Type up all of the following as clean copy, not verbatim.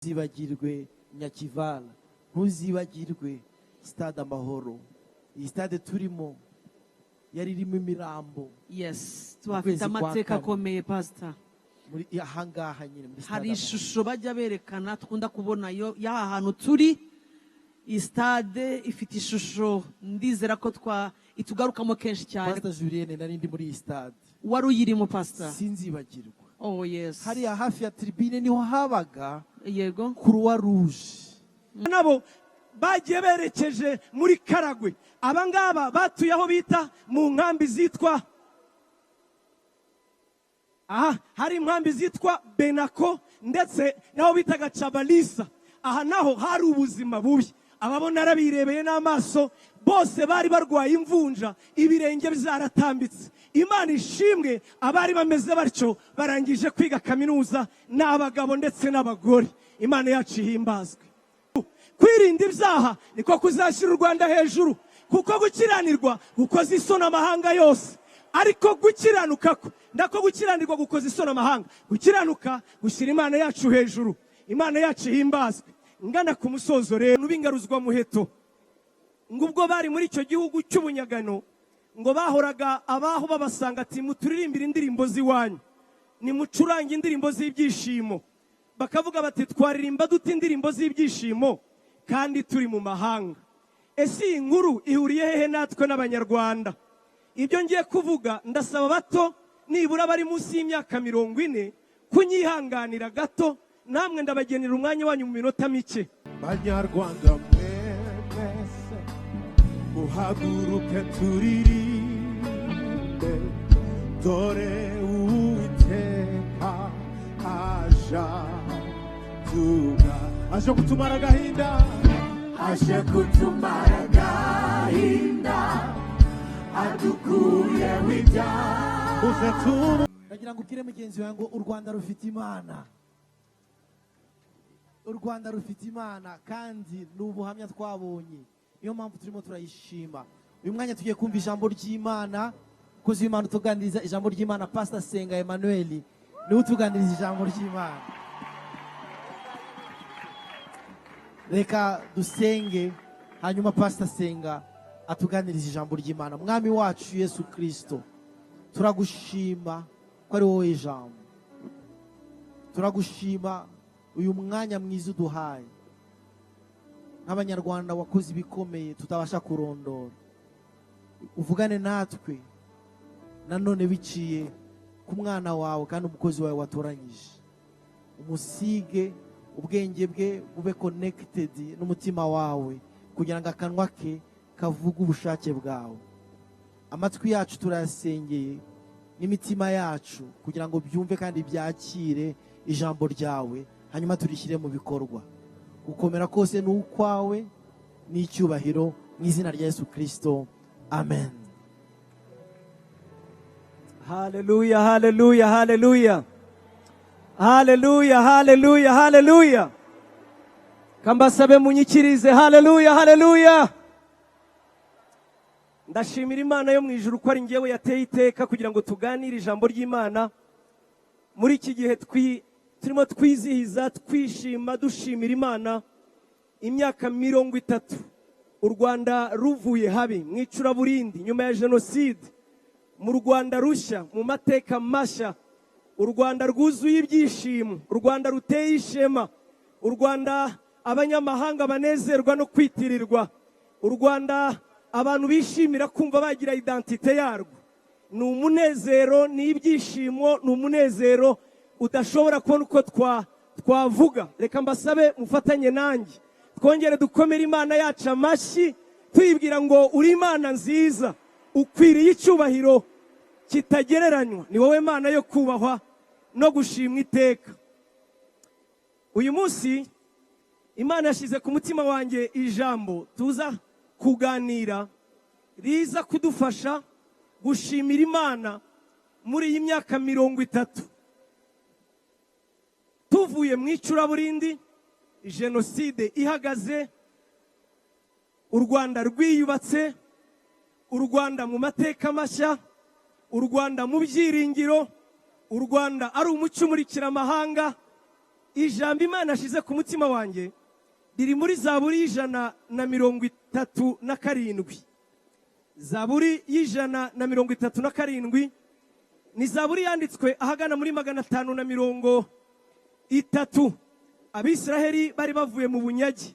ntuzibagirwe Nyakivala, ntuzibagirwe stade Amahoro. Iyi stade turimo yari irimo imirambo. Yes, tuhafite amateka akomeye pastor. Muri ahangaha nyine muri stade. Hari ishusho bajya berekana tukunda kubona yo y'aha hantu turi. Iyi stade ifite ishusho ndizera ko itugarukamo kenshi cyane. Pastor Julienne nari ndi muri iyi stade. Wari uyirimo pastor? Sinzibagirwa. Oh yes. Hariya hafi ya tribune niho habaga yego Croix Rouge. Nabo bagiye berekeje muri Karagwe. Abangaba batuye aho bita mu nkambi zitwa hari inkambi zitwa Benako ndetse naho bitaga Chabalisa. Aha naho hari ubuzima bubi. Ababona arabirebeye n'amaso bose bari barwaye imvunja, ibirenge byaratambitse. Imana ishimwe abari bameze batyo barangije kwiga kaminuza n'abagabo ndetse n'abagore. Imana yacu ihimbazwe. Kwirinda ibyaha niko kuzashyira u Rwanda hejuru, kuko gukiranirwa gukoza isoni amahanga yose. Ariko gukiranuka ndako gukiranirwa gukoza isoni amahanga, gukiranuka gushyira Imana yacu hejuru. Imana yacu ihimbazwe. Ngana ku musozo rero n'ubingaruzwa muheto, ngubwo bari muri icyo gihugu cy'ubunyagano, ngo bahoraga abaho babasanga ati muturirimbira indirimbo z'iwanyu, ni mucurange indirimbo z'ibyishimo. Bakavuga bati twaririmba dute indirimbo z'ibyishimo kandi turi mu mahanga? Ese iyi nkuru ihuriye hehe natwe n'Abanyarwanda? Ibyo ngiye kuvuga ndasaba bato nibura bari munsi y'imyaka 40 kunyihanganira gato, namwe ndabagenera umwanya wanyu mu minota mike. Banyarwanda mwese uhaguruke turirimbe, dore Uwiteka aje kutumara agahinda, aje kutumara agahinda, adukuye w'ibyaha. Nagira ngo ukire mugenzi wawe ngo u Rwanda rufite Imana. U Rwanda rufite Imana kandi n'ubuhamya twabonye, niyo mpamvu turimo turayishima. Uyu mwanya tugiye kumva ijambo ry'Imana, kozi Imana tuganiriza ijambo ry'Imana. Pastor Senga Emmanuel niwe tuganiriza ijambo ry'Imana. Reka dusenge hanyuma Pastor Senga atuganiriza ijambo ry'Imana. Mwami wacu Yesu Kristo, turagushima ko ari wowe ijambo. Turagushima uyu mwanya mwiza uduhaye. Nk'Abanyarwanda wakoze ibikomeye tutabasha kurondora. Uvugane natwe nanone biciye ku mwana wawe kandi umukozi wawe watoranyije. Umusige ubwenge bwe bube connected n'umutima wawe kugira ngo akanwa ke kavuga ubushake bwawe. Amatwi yacu turayasengeye n'imitima yacu kugira ngo byumve kandi byakire ijambo ryawe, hanyuma turishyire mu bikorwa. Gukomera kose ni ukwawe n'icyubahiro mu izina rya Yesu Kristo, amen. Hallelujah, hallelujah, hallelujah. Hallelujah, hallelujah, hallelujah. Kambasabe munyikirize. Hallelujah, hallelujah. Ndashimira Imana yo mu ijuru ko ari ngewe yateye iteka kugira ngo tuganire ijambo ry'Imana muri iki gihe turimo twizihiza, twishima, dushimira Imana imyaka 30 u Rwanda ruvuye habi mu icuraburindi nyuma ya jenoside, mu Rwanda rushya, mu mateka mashya, u Rwanda rwuzuye ibyishimo, u Rwanda ruteye ishema, u Rwanda abanyamahanga banezerwa no kwitirirwa, u Rwanda abantu bishimira kumva bagira identite yarwo. Ni umunezero, ni ibyishimo, ni umunezero udashobora kubona uko twavuga. Reka mbasabe mufatanye nanjye twongere dukomere Imana yacu amashyi tuyibwira ngo uri Imana nziza, ukwiriye icyubahiro kitagereranywa, ni wowe Mana yo kubahwa no gushimwa iteka. Uyu munsi Imana yashyize ku mutima wanjye ijambo tuza kuganira riza kudufasha gushimira Imana muri iyi myaka 30 tuvuye mu icuraburindi, jenoside ihagaze, u Rwanda rwiyubatse, u Rwanda mu mateka mashya, u Rwanda mu byiringiro, u Rwanda ari umucyo umurikira amahanga, ijambo Imana ashize ku mutima wanjye riri muri Zaburi y'137. Zaburi y'137 ni Zaburi yanditswe ahagana muri 530. Abisiraheli bari bavuye mu bunyage,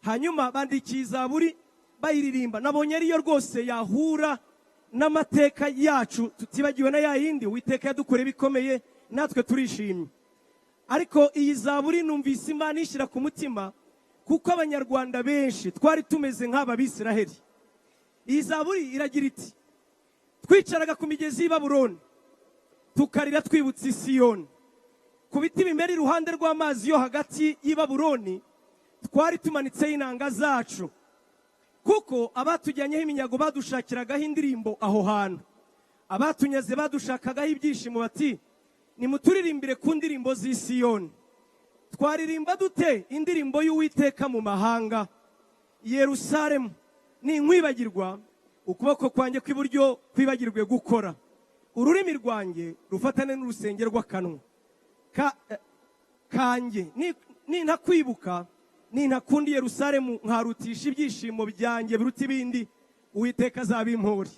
hanyuma bandikiye Zaburi bayiririmba. Nabonye ariyo rwose yahura n'amateka yacu, tutibagiwe na yayindi Uwiteka yadukoreye bikomeye, natwe turishimye. Ariko iyi Zaburi numvise Imana ishyira ku mutima, kuko abanyarwanda benshi twari tumeze nk'aba Bisiraheli. Iyi Zaburi iragira iti: twicaraga ku migezi y'i Babuloni, tukarira twibutse Siyoni. Ku biti bimera iruhande rw'amazi yo hagati y'i Babuloni, twari tumanitseho inanga zacu, kuko abatujyanyeho iminyago badushakiragaho indirimbo aho hantu. Abatunyaze badushakagaho ibyishimo, bati nimuturirimbire ku ndirimbo z'i Siyoni. Twaririmba dute indirimbo y'Uwiteka mu mahanga? Yerusalemu ninkwibagirwa, ukuboko kwanjye kw'iburyo kwibagirwe gukora, ururimi rwanjye rufatane n'urusenge rw'akanwa kanjye. Nintakwibuka, nintakundi Yerusalemu nkarutisha ibyishimo byanjye biruta ibindi, Uwiteka azabimpore.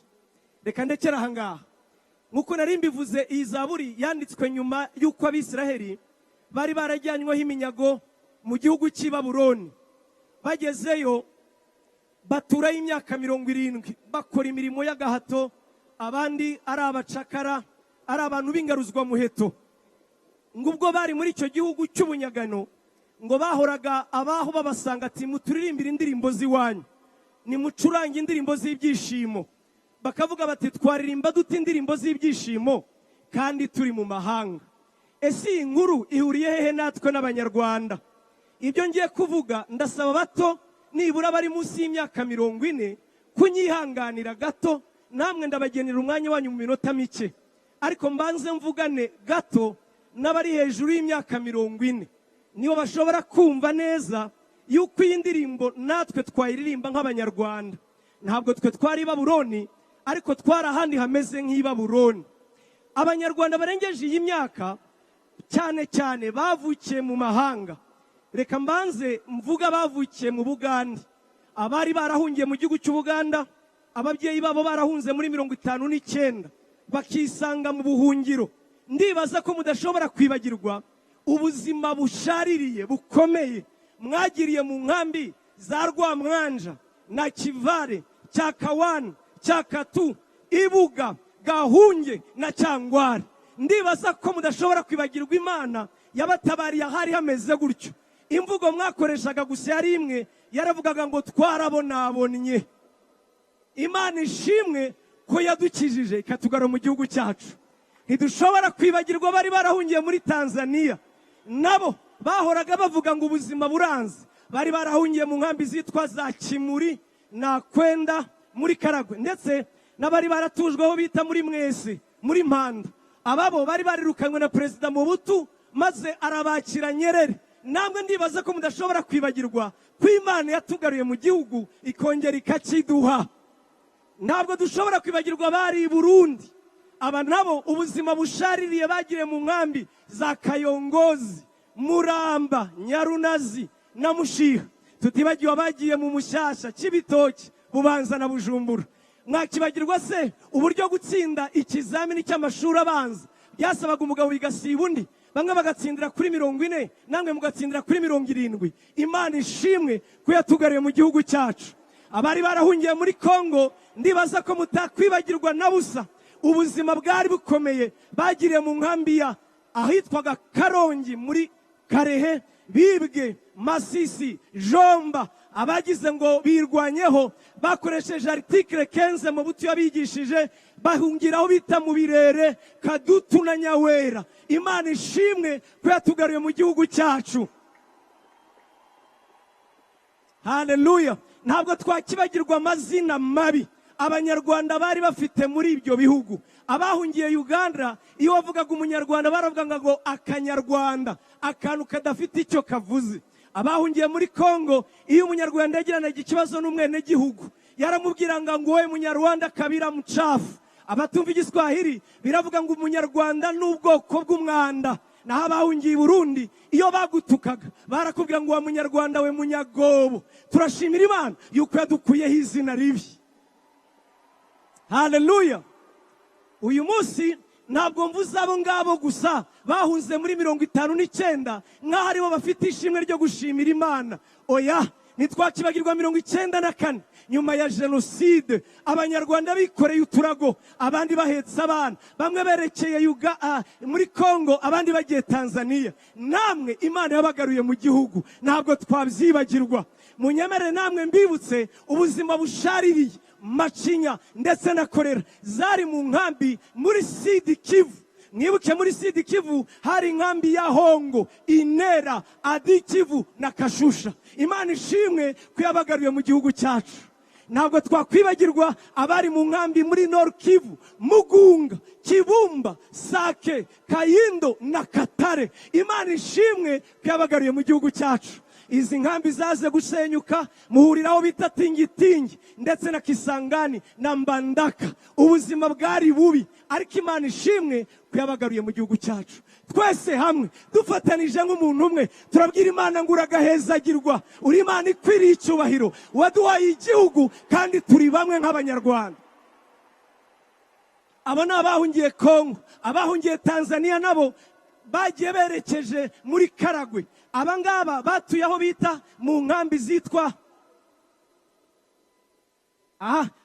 Reka ndekera aha ngaha. Nk'uko nari mbivuze, iyi Zaburi yanditswe nyuma y'uko Abisiraheli bari barajyanyweho iminyago mu gihugu cy'i Babuloni. Bagezeyo baturayo imyaka 70, bakora imirimo y'agahato, abandi ari abacakara, ari abantu b'ingaruzwa muheto. Ngubwo bari muri icyo gihugu cy'ubunyagano, ngo bahoraga abaho babasanga ati muturirimbire indirimbo z'iwanyu, nimucurange indirimbo z'ibyishimo. Bakavuga bati twaririmba dute indirimbo z'ibyishimo kandi turi mu mahanga? Ese iyi nkuru ihuriye hehe natwe n'Abanyarwanda? Ibyo ngiye kuvuga ndasaba bato nibura bari munsi y'imyaka 40 kunyihanganira gato, namwe ndabagenera umwanya wanyu mu minota mike. Ariko mbanze mvugane gato n'abari hejuru y'imyaka 40, nibo bashobora kumva neza yuko iyi ndirimbo natwe twayiririmba nk'Abanyarwanda. Ntabwo twe twari i Babuloni, ariko twari ahandi hameze nk'i Babuloni. Abanyarwanda barengeje iyi myaka cyane cyane bavukiye mu mahanga. Reka mbanze mvuga bavukiye mu Buganda. Abari barahungiye mu gihugu cy'Ubuganda, ababyeyi babo barahunze muri 59 bakisanga mu buhungiro. Ndibaza ko mudashobora kwibagirwa ubuzima bushaririye bukomeye mwagiriye mu nkambi za Rwamwanja na Kivale, Cyakawana, Cyakatu, Ibuga, Gahunge na Cyangwari. Ndibaza ko mudashobora kwibagirwa Imana yabatabariye ahari hameze gutyo. Imvugo mwakoreshaga gusa yari imwe, yaravugaga ngo twarabonabonye. Imana ishimwe ko yadukijije ikatugarura mu gihugu cyacu. Ntidushobora kwibagirwa bari barahungiye muri Tanzania, nabo bahoraga bavuga ngo ubuzima buranze. Bari barahungiye mu nkambi zitwa za Kimuri na Kwenda muri Karagwe, ndetse n'abari baratujweho bita muri Mwese, muri Mpanda. Ababo bari barirukanywe na Perezida Mobutu maze arabakira Nyerere. Namwe ndibaza ko mudashobora kwibagirwa ko Imana yatugaruye mu gihugu ikongera ikakiduha. Ntabwo dushobora kwibagirwa bari i Burundi. Aba nabo ubuzima bushaririye bagiriye mu nkambi za Kayongozi, Muramba, Nyarunazi na Mushiha. Tutibagiwe abagiye mu Mushyashya, Kibitoki, Bubanza na Bujumbura. Mwakibagirwa se uburyo gutsinda ikizamini cy'amashuri abanza byasabaga umugabo bigasiba undi, bamwe bagatsindira kuri 40, namwe mugatsindira kuri 70. Imana ishimwe ko yatugariye mu gihugu cyacu. Abari barahungiye muri Kongo, ndibaza ko mutakwibagirwa na busa ubuzima bwari bukomeye bagiriye mu nkambi ya ahitwaga Karongi, muri Karehe, Bibwe, Masisi, Jomba. Abagize ngo birwanyeho bakoresheje article 15 mu butu yabigishije, bahungiraho bita mu Birere, Kadutu na Nyawera. Imana ishimwe ko yatugaruye mu gihugu cyacu. Haleluya. Ntabwo twakibagirwa amazina mabi Abanyarwanda bari bafite muri ibyo bihugu. Abahungiye Uganda, iyo wavugaga umunyarwanda baravuga ngo akanyarwanda, akantu kadafite icyo kavuze. Abahungiye muri Kongo, iyo umunyarwanda yagirana ikibazo n'umwene gihugu, yaramubwira ngo wowe munyarwanda kabira mucafu. Abatumva Igiswahili biravuga ngo umunyarwanda n'ubwoko bw'umwanda. naho abahungiye i Burundi iyo bagutukaga barakubwira ngo wa munyarwanda we munyagobo. Turashimira Imana yuko yadukuyeho izina ribi. Haleluya. Uyu munsi ntabwo mvuze abo ngabo gusa bahunze muri 59 nk'aho aribo bafite ishimwe ryo gushimira Imana. Oya, ntitwakibagirwa 94 nyuma ya jenoside abanyarwanda bikoreye uturago, abandi bahetse abana, bamwe berekeye muri Kongo, abandi bagiye Tanzania. Namwe Imana yabagaruye mu gihugu, ntabwo twabyibagirwa. Munyemere namwe mbibutse ubuzima bushaririye, Macinya ndetse na Korera zari mu nkambi muri Sud Kivu. Mwibuke muri Sud Kivu hari inkambi ya Hongo, Inera, Adi Kivu na Kashusha. Imana ishimwe kuyabagaruye mu gihugu cyacu. Ntabwo twakwibagirwa abari mu nkambi muri Nord Kivu, Mugunga, Kibumba, Sake, Kayindo na Katare. Imana ishimwe kuyabagaruye mu gihugu cyacu. Izi nkambi zaze gusenyuka muhuriraho bita Tingitingi ndetse na Kisangani na Mbandaka. Ubuzima bwari bubi, ariko Imana ishimwe kuyabagaruye mu gihugu cyacu. Twese hamwe dufatanije nk'umuntu umwe turabwira Imana ngo uragahezagirwa, uri Imana ikwiriye icyubahiro, waduhaye igihugu kandi turi bamwe nk'abanyarwanda. Abo ni abahungiye Kongo, abahungiye Tanzania nabo bagiye berekeje muri Karagwe. Abangaba batuye aho bita mu nkambi zitwa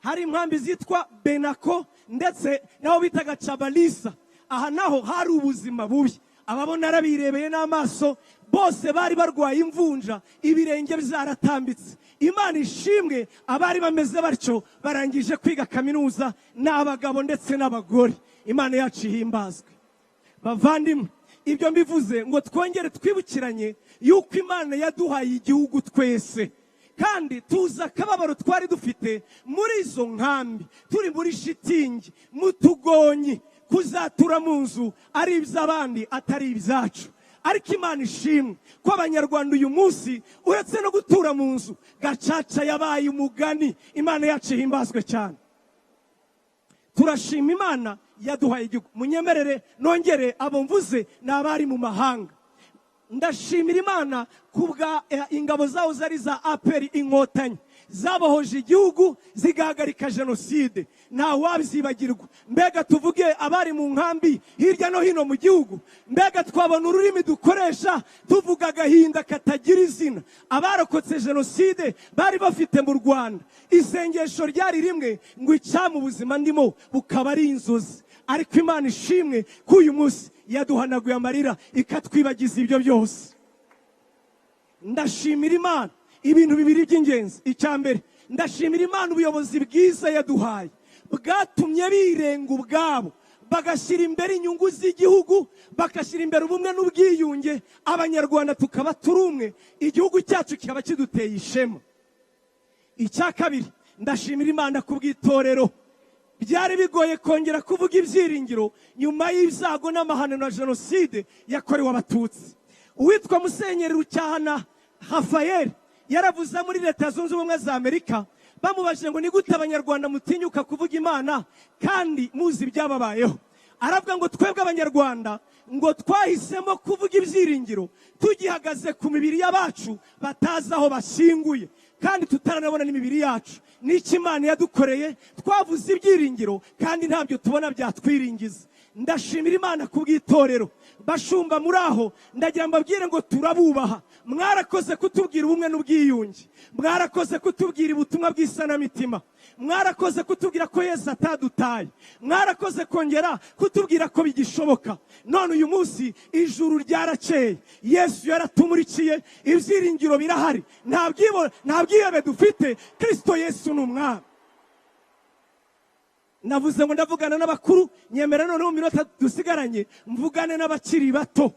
hari inkambi zitwa Benako ndetse naho bitaga Chabalisa. Aha naho hari ubuzima bubi, ababona arabirebeye n'amaso, bose bari barwaye imvunja, ibirenge byaratambitse. Imana ishimwe abari bameze batyo barangije kwiga kaminuza, n'abagabo ndetse n'abagore. Imana yacu ihimbazwe. Bavandimwe, ibyo mbivuze ngo twongere twibukiranye yuko Imana yaduhaye igihugu twese, kandi tuza akababaro twari dufite muri izo nkambi, turi muri shitingi, mu tugonyi, kuzatura mu nzu ari iby'abandi atari ibyacu. Ariko Imana ishimwe ko abanyarwanda uyu munsi uretse no gutura mu nzu, gacaca yabaye umugani. Imana yacu ihimbazwe cyane. Turashima Imana yaduhaye igihugu. Munyemerere nongere abo mvuze n'abari mu mahanga. Ndashimira Imana kubwa ingabo zaho zari za APR Inkotanyi zabohoje igihugu zigahagarika jenoside. Nta wabyibagirwa. Mbega tuvuge abari mu nkambi hirya no hino mu gihugu, mbega twabona ururimi dukoresha tuvuga agahinda katagira izina. Abarokotse jenoside bari bafite mu Rwanda isengesho ryari rimwe ngo icyama ubuzima ndimo bukaba ari inzozi. Ariko Imana ishimwe ko uyu munsi yaduhanaguye amarira ikatwibagiza ibyo byose. Ndashimira Imana ibintu bibiri by'ingenzi. Icya mbere, ndashimira Imana ubuyobozi bwiza yaduhaye bwatumye birenga ubwabo bagashyira imbere inyungu z'igihugu, bagashyira imbere ubumwe n'ubwiyunge, abanyarwanda tukaba turi umwe, igihugu cyacu kikaba kiduteye ishema. Icya kabiri, ndashimira Imana kubw'itorero. Byari bigoye kongera kuvuga ibyiringiro nyuma y'ibyago n'amahano na jenoside yakorewe abatutsi. Uwitwa Musenyeri Rucyahana Rafael yaravuze muri Leta Zunze Ubumwe za Amerika, bamubajije ngo ni gute abanyarwanda mutinyuka kuvuga Imana kandi muzi ibyababayeho. Aravuga ngo twebwe abanyarwanda ngo twahisemo kuvuga ibyiringiro tugihagaze ku mibiri y'abacu batazi aho bashyinguye, kandi tutaranabona n'imibiri yacu. N'iki Imana yadukoreye, twavuze ibyiringiro kandi ntabyo tubona byatwiringiza. Ndashimira Imana kubw'itorero. Bashumba muri aho ndagira mbabwire ngo turabubaha. Mwarakoze kutubwira ubumwe n'ubwiyunge, mwarakoze kutubwira ubutumwa bw'isanamitima, mwarakoze kutubwira ko Yesu atadutaye, mwarakoze kongera kutubwira ko bigishoboka. None uyu munsi ijuru ryarakeye, Yesu yaratumurikiye, ibyiringiro birahari, nta bwihebe dufite. Kristo Yesu ni umwami. Navuze ngo ndavugana n'abakuru, nyemera none mu minota dusigaranye mvugane n'abakiri bato.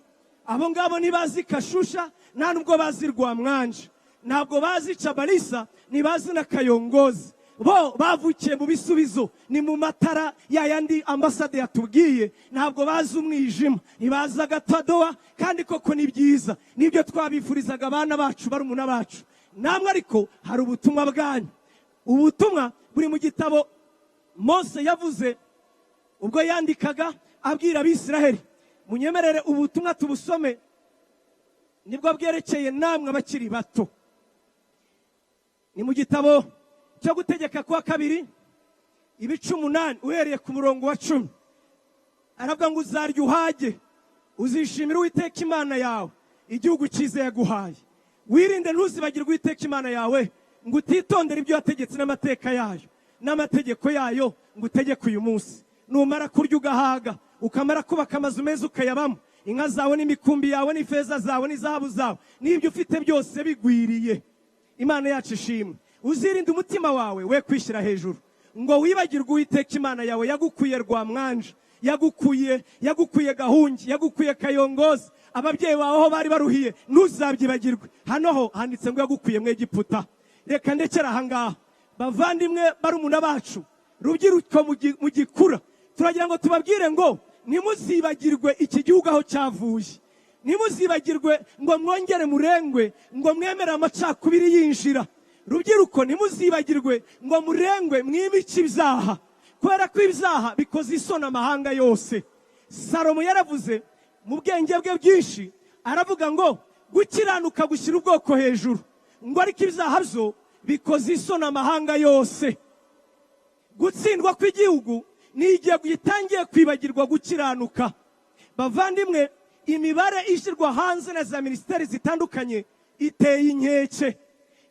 Abo ngabo ntibazi Kashusha, nta nubwo bazi Rwamwanje, ntabwo bazi Chabalisa, ntibazi na Kayongozi. Bo bavukiye mu bisubizo, ni mu matara yayandi ambasade yatubwiye. Ntabwo bazi umwijima, ntibazi agatadowa, kandi koko ni byiza, nibyo twabifurizaga abana bacu, barumuna bacu. Namwe ariko hari ubutumwa bwanyu. Ubutumwa buri mu gitabo Mose yavuze ubwo yandikaga abwira Abisiraheli munyemerere ubutumwa tubusome, nibwo bwerekeye namwe abakiri bato. Ni mu gitabo cyo gutegeka kwa 2 ibice 8 uhereye ku murongo wa 10. Aravuga ngo uzarya uhage, uzishimira Uwiteka Imana yawe igihugu cyiza yaguhaye. Wirinde ntuzibagirwe Uwiteka Imana yawe, ngo utitondere ibyo yategetse n'amateka yayo n'amategeko yayo ngo utegeke uyu munsi. Numara kurya ugahaga, ukamara kubaka amazu meza ukayabamo, inka zawe n'imikumbi yawe n'ifeza zawe n'izahabu zawe n'ibyo ufite byose bigwiriye. Imana yacu ishimwe. Uzirinde umutima wawe we kwishyira hejuru, ngo wibagirwe Uwiteka Imana yawe yagukuye Rwamwanja, yagukuye Gahungi, yagukuye Kayongozi, ababyeyi bawe aho bari baruhiye ntuzabyibagirwe. Hano ho handitse ngo yagukuye mu Egiputa. Reka ndekera ahangaha bavandimwe barumuna bacu, rubyiruko mu gikura, turagira ngo tubabwire ngo ntimuzibagirwe iki gihugu aho cyavuye, ntimuzibagirwe ngo mwongere murengwe, ngo mwemere amacakubiri yinjira. Rubyiruko ntimuzibagirwe ngo murengwe mwimice ibyaha, kubera ko ibyaha bikoze isoni amahanga yose. Salomo yaravuze mu bwenge bwe bwinshi, aravuga ngo gukiranuka gushyira ubwoko hejuru, ngo ariko ibyaha byo bikoze isoni amahanga yose. Gutsindwa kw'igihugu ni igihe gitangiye kwibagirwa gukiranuka. Bavandimwe, imibare ishyirwa hanze na za minisiteri zitandukanye iteye inkeke.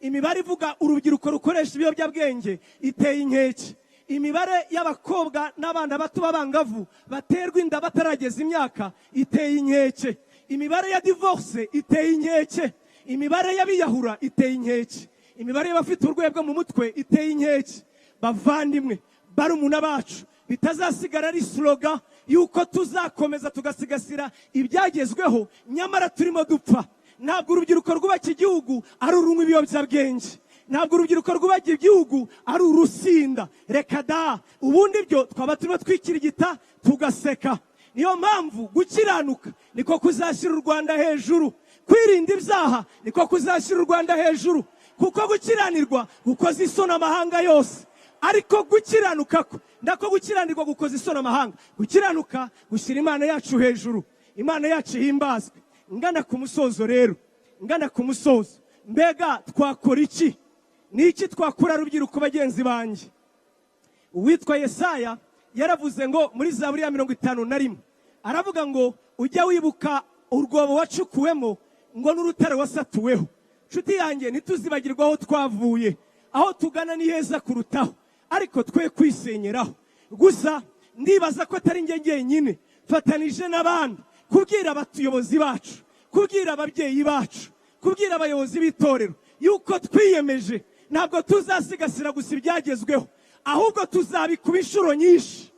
Imibare ivuga urubyiruko rukoresha ibiyobyabwenge iteye inkeke. Imibare y'abakobwa n'abana bato b'abangavu baterwa inda batarageza imyaka iteye inkeke. Imibare ya divorce iteye inkeke. Imibare y'abiyahura iteye inkeke. Imibare y'abafite urwego mu mutwe iteye inkeke. Bavandimwe barumuna bacu, bitazasigara ari slogan yuko tuzakomeza tugasigasira ibyagezweho nyamara turimo dupfa. Ntabwo urubyiruko rwubaka igihugu ari urunywa ibiyobyabwenge, ntabwo urubyiruko rwubaka igihugu ari urusinda. Reka da, ubundi byo twaba turimo twikirigita tugaseka. Niyo mpamvu gukiranuka niko kuzashyira u Rwanda hejuru, kwirinda ibyaha niko kuzashyira u Rwanda hejuru, kuko gukiranirwa gukoze isoni amahanga yose. Ariko gukiranuka ndako gukiranirwa gukoze isoni amahanga, gukiranuka gushyira Imana yacu hejuru, Imana yacu himbazwe. Ngana ku musozo rero, ngana ku musozo, mbega twakora iki? Ni iki twakora rubyiruko bagenzi banjye? Uwitwa Yesaya yaravuze ngo muri Zaburi ya 51 aravuga ngo ujya wibuka urwobo wacukuwemo, ngo n'urutare wasatuweho. Nshuti yanjye, ntituzibagirwa aho twavuye, aho tugana ni heza kurutaho, ariko twe kwisenyeraho. Gusa ndibaza ko atari njye jyenyine, fatanije n'abandi kubwira abatuyobozi bacu, kubwira ababyeyi bacu, kubwira abayobozi b'itorero yuko twiyemeje ntabwo tuzasigasira gusa ibyagezweho, ahubwo tuzabikuba inshuro nyinshi.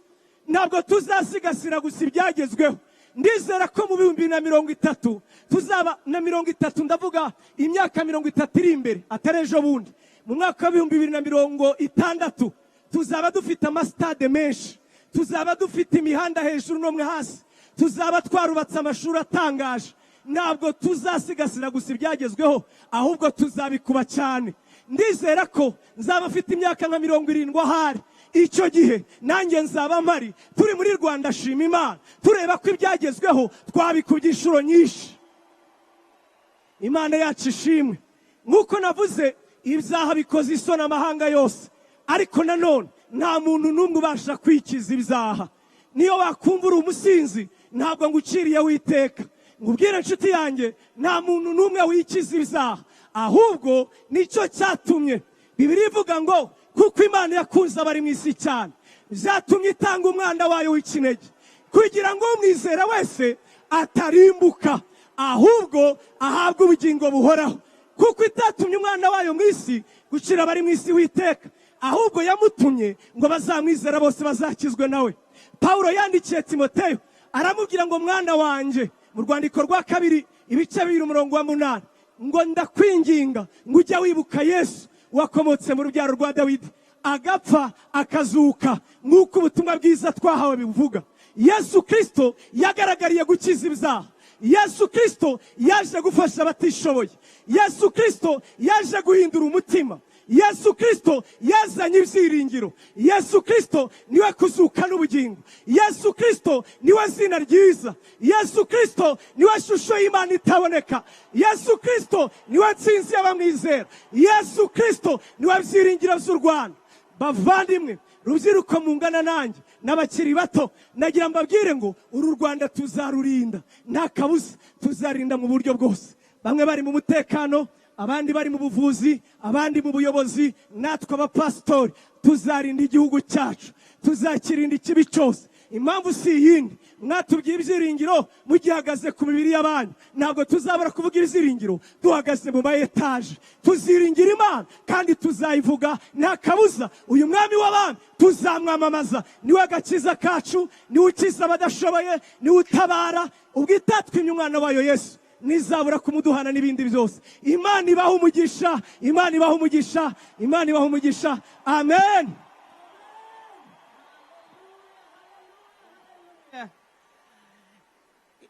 Ntabwo tuzasigasira gusa ibyagezweho. Ndizera ko mu 2030 tuzaba na 30, ndavuga imyaka 30 iri imbere, atari ejo bundi. Mu mwaka wa 2060 tuzaba dufite amasitade menshi, tuzaba dufite imihanda hejuru no hasi, tuzaba twarubatse amashuri atangaje. Ntabwo tuzasigasira gusa ibyagezweho, ahubwo tuzabikuba cyane. Ndizera ko nzaba afite imyaka nka 70 ahari, icyo gihe nanjye nzaba mpari, turi muri Rwanda shima Imana, tureba ko ibyagezweho twabikubye inshuro nyinshi. Imana yacu ishimwe. Nk'uko navuze, ibyaha bikoze isoni amahanga yose, ariko nanone nta muntu n'umwe ubasha kwikiza ibyaha. Niyo wakumva uri umusinzi, ntabwo nguciriye witeka. Ngubwire nshuti yanjye, nta muntu n'umwe wikiza ibyaha, ahubwo nicyo cyatumye Bibiliya ivuga ngo kuko Imana yakunze abari mu isi cyane, byatumye itanga umwana wayo w'ikinege, kugira ngo umwizera wese atarimbuka, ahubwo ahabwe ubugingo buhoraho. Kuko itatumye umwana wayo mu isi gucira abari mu isi witeka, ahubwo yamutumye ngo bazamwizera bose bazakizwe nawe. Paulo yandikiye Timoteyo aramubwira ngo mwana wanjye, mu rwandiko rwa 2 ibice 2:8, ngo ndakwinginga ngo ujya wibuka Yesu wakomotse mu rubyaro rwa Dawidi, agapfa akazuka, nk'uko ubutumwa bwiza twahawe bivuga. Yesu Kristo yagaragariye gukiza ibyaha. Yesu Kristo yaje gufasha abatishoboye. Yesu Kristo yaje guhindura umutima. Yesu Kristo yazanye ibyiringiro. Yesu Kristo niwe kuzuka n'ubugingo. Yesu Kristo niwe zina ryiza. Yesu Kristo niwe shusho y'Imana itaboneka. Yesu Kristo niwe nsinzi y'abamwizera. Yesu Kristo niwe byiringiro by'u Rwanda. Bavandimwe, rubyiruko mungana nanjye n'abakiri bato, nagira mbabwire ngo uru Rwanda tuzarurinda, nta kabuza tuzarinda mu buryo bwose. Bamwe bari mu mutekano, abandi bari mu buvuzi, abandi mu buyobozi, natwe abapasitori tuzarinda igihugu cyacu, tuzakirinda ikibi cyose. Impamvu si yindi, mwatubwiye ibyiringiro mugihagaze ku mibiri y'abanyu. Ntabwo tuzabura kuvuga ibyiringiro duhagaze mu etaje. Tuziringira Imana kandi tuzayivuga nta kabuza. Uyu mwami w'abami tuzamwamamaza. Niwe agakiza kacu, niwe ukiza abadashoboye, niwe utabara. Ubwo itatwimye umwana wayo Yesu nizabura kumuduhana n'ibindi byose. Imana ibaha umugisha, Imana ibaha umugisha, Imana ibaha umugisha. Amen.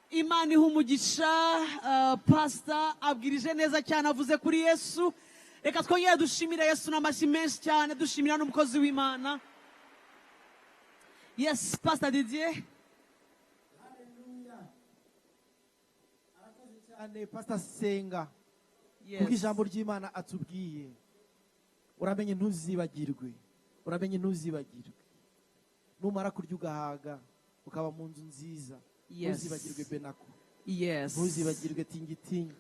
Imana iha umugisha. Pastor abwirije neza cyane, avuze kuri Yesu. Reka twongere dushimire Yesu n'amashyi menshi cyane, dushimira n'umukozi w'Imana. Yes, Pastor Didier. Pastor Senga, Yes. kuko ijambo ry'Imana atubwiye, uramenye ntuzibagirwe, uramenye ntuzibagirwe. Numara kurya ugahaga ukaba mu nzu nziza, Yes. ntuzibagirwe Benako, Yes. ntuzibagirwe Tingitingi,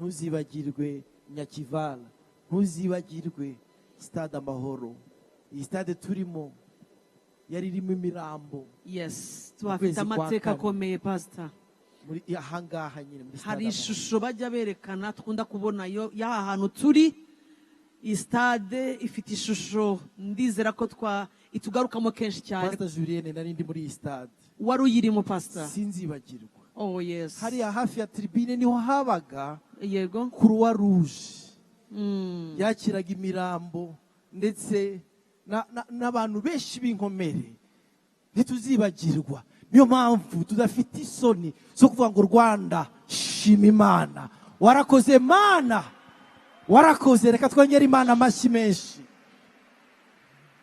ntuzibagirwe Nyakivala, ntuzibagirwe Stade Amahoro. Iyi stade turimo yari irimo imirambo. Yes. Tuhafite amateka akomeye, Pastor. Muri ahangaha nyine muri stade Hari Amahoro. ishusho bajya berekana twunda kubona yo y'aha hantu turi. Iyi stade ifite ishusho, ndizera ko itugarukamo kenshi cyane. Pastor Julienne nari ndi muri iyi stade. Wari uyirimo, Pastor? Sinzibagirwa. Oh yes. Hariya hafi ya tribune niho habaga Yego. Croix Rouge. Yakiraga imirambo ndetse n'abantu benshi b'inkomere. Ntituzibagirwa. Niyo mpamvu tudafite isoni zo kuvuga ngo Rwanda shima Imana. Warakoze Mana, warakoze. Reka twongere Imana amashyi menshi.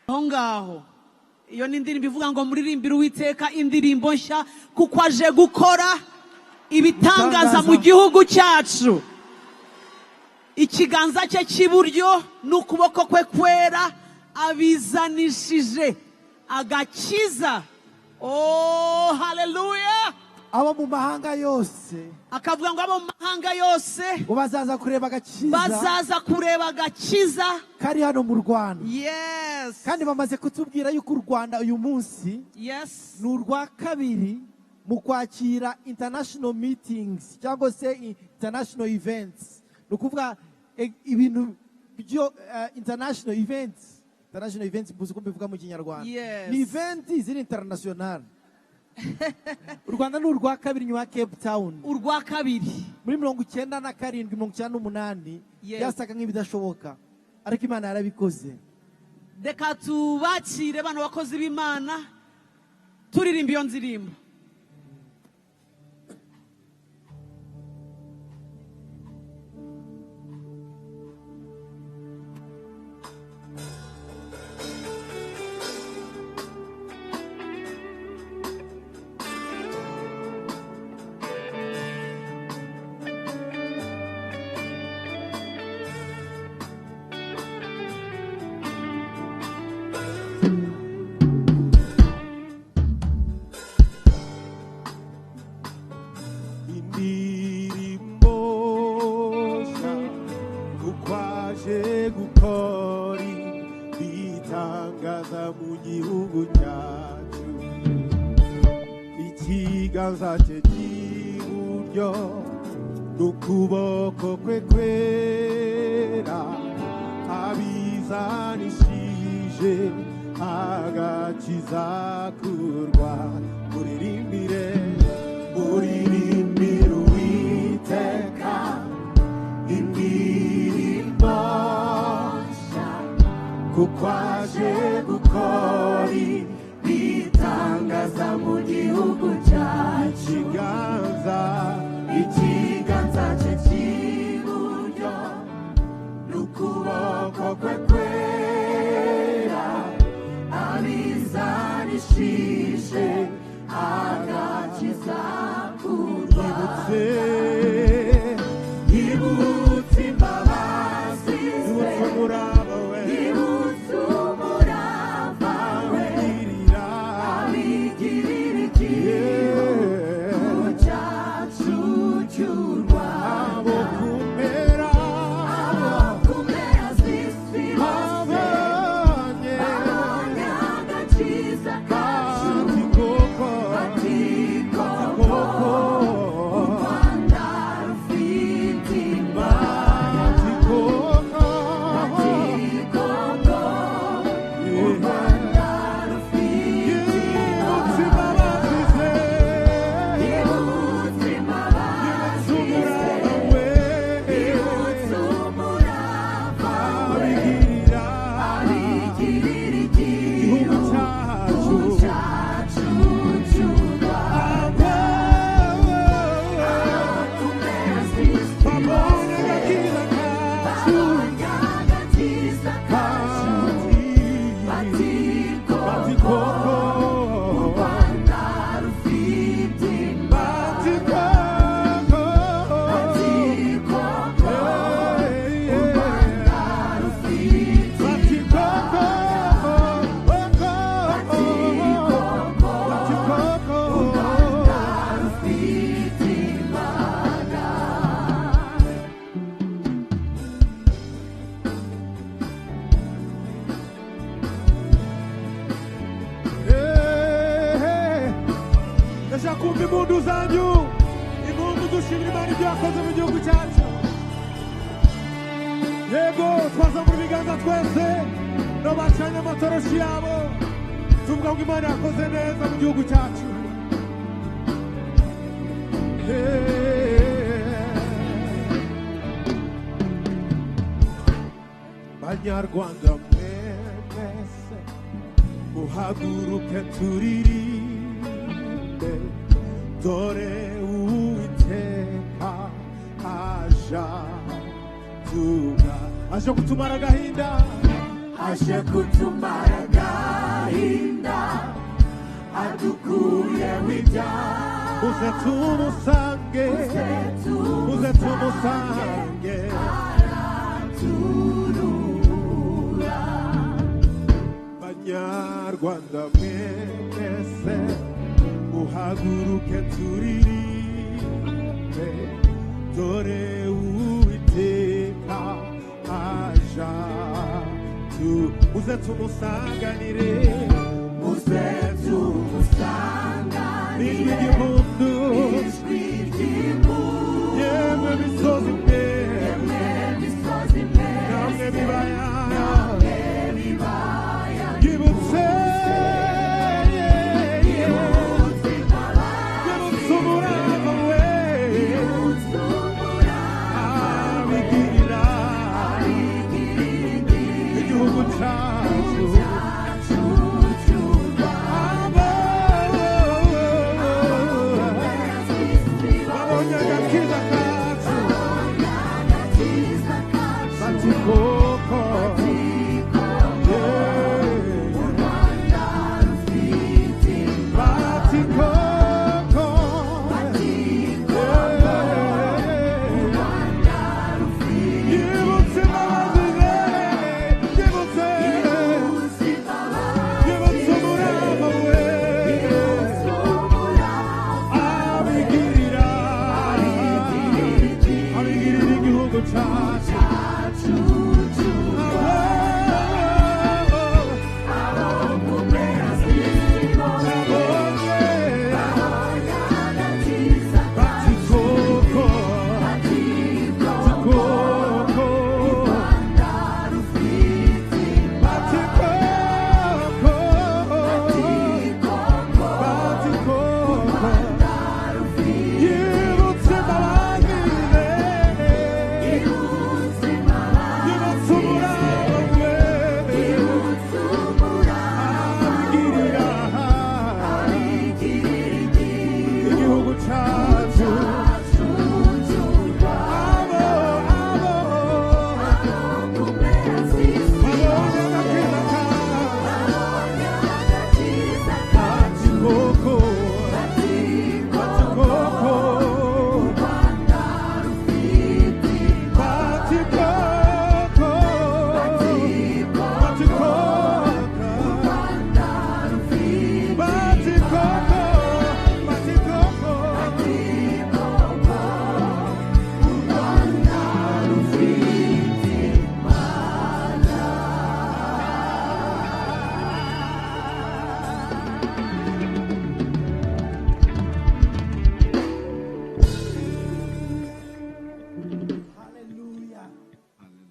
Aho ngaho iyo ni indirimbo ivuga ngo muririmbire Uwiteka indirimbo nshya, kuko aje gukora ibitangaza mu gihugu cyacu. Ikiganza cye cy'iburyo n'ukuboko kwe kwera abizanishije agakiza. Oh, haleluya. Abo mu mahanga yose, Akavuga ngo abo mu mahanga yose ngo bazaza kureba agakiza, bazaza kureba agakiza. kari hano mu Rwanda. Yes. Kandi bamaze kutubwira yuko u Rwanda uyu munsi Yes. ni urwa kabiri mu kwakira international meetings cyangwa se international events. Ni ukuvuga ibintu byo international events. International events mbuze uko mbivuga mu Kinyarwanda. Yes. Ni events ziri international. U Rwanda ni urwa kabiri nyuma ya Cape Town. Urwa kabiri. Muri 97, 98 Yes. yasaga nk'ibidashoboka, ariko Imana yarabikoze. Reka tubakire bano bakozi b'Imana turirimba iyo nzirimbo. Ikiganza cye cy'iburyo n'ukuboko kwe kwera abizanishije agakiza kurwa. Muririmbire Uwiteka indirimbo nshya, kuko aje gukora ibitangaza mu gihugu cyacu. Ikiganza cye cy'iburyo n'ukuboko kwe twumve impundu zanyu, impundu dushimira Imana ibyo yakoze mu gihugu cyacu. Yego twazamura ibiganza twese n'abacanye amatoroshi yabo tuvuga ngo Imana yakoze neza mu gihugu cyacu. Banyarwanda mwese muhaguruke turirimbe, dore Uwiteka aje kutumara agahinda, aje kutumara agahinda, adukuye w'ibyaha. Muze tumusange, muze tumusange, araturura. Banyarwanda mwese muhaguruke turirimbe, dore Uwiteka aja muze tumusanganire, muze tumusanganire, ijwi ry'impundu, ijwi ry'impundu, yemwe misozi mwe, yemwe misozi mwe, namwe bibaya, namwe bibaya, yibutse cha cha